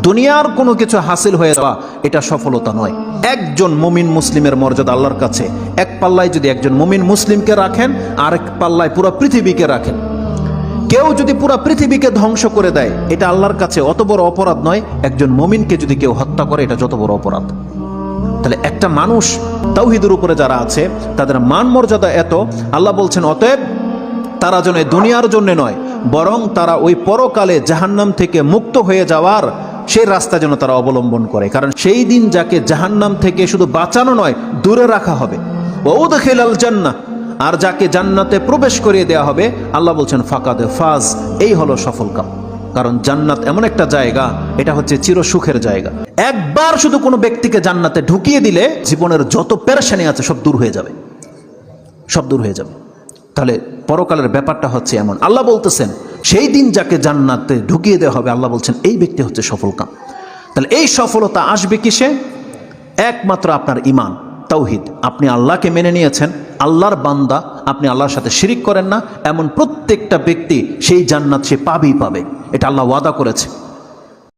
দুনিয়ার কোনো কিছু হাসিল হয়ে যাওয়া এটা সফলতা নয়। একজন মুমিন মুসলিমের মর্যাদা আল্লাহর কাছে, এক পাল্লায় যদি একজন মুমিন মুসলিমকে রাখেন, আরেক পাল্লায় পুরো পৃথিবীকে রাখেন। কেউ যদি পুরো পৃথিবীকে ধ্বংস করে দেয়, এটা আল্লাহর কাছে অত বড় অপরাধ নয়। একজন মুমিনকে যদি কেউ হত্যা করে, এটা যত বড় অপরাধ। তাহলে একটা মানুষ তাওহীদের উপরে যারা আছে তাদের মান মর্যাদা এত, আল্লাহ বলছেন অতএব তারা যেন দুনিয়ার জন্য নয়, বরং তারা ওই পরকালে জাহান্নাম থেকে মুক্ত হয়ে যাওয়ার সেই রাস্তা যেন তারা অবলম্বন করে। কারণ সেই দিন যাকে জাহান্নাম থেকে শুধু বাঁচানো নয়, দূরে রাখা হবে। ওয়াউদখিলাল জান্নাহ, আর যাকে জান্নাতে প্রবেশ করিয়ে দেওয়া হবে, আল্লাহ বলছেন ফাকাদে ফাজ, এই হলো সফল কাম। কারণ জান্নাত এমন একটা জায়গা, এটা হচ্ছে চিরসুখের জায়গা। একবার শুধু কোনো ব্যক্তিকে জান্নাতে ঢুকিয়ে দিলে জীবনের যত পেরেশানি আছে সব দূর হয়ে যাবে, সব দূর হয়ে যাবে। তাহলে পরকালের ব্যাপারটা হচ্ছে এমন। আল্লাহ বলতেছেন সেই দিন যাকে জান্নাতে ঢুকিয়ে দেওয়া হবে, আল্লাহ বলছেন এই ব্যক্তি হচ্ছে সফল কাম। তাহলে এই সফলতা আসবে কিসে? একমাত্র আপনার ঈমান, তাওহীদ। আপনি আল্লাহকে মেনে নিয়েছেন, আল্লাহর বান্দা, আপনি আল্লাহর সাথে শিরিক করেন না, এমন প্রত্যেকটা ব্যক্তি সেই জান্নাত সে পাবেই পাবে। এটা আল্লাহ ওয়াদা করেছে।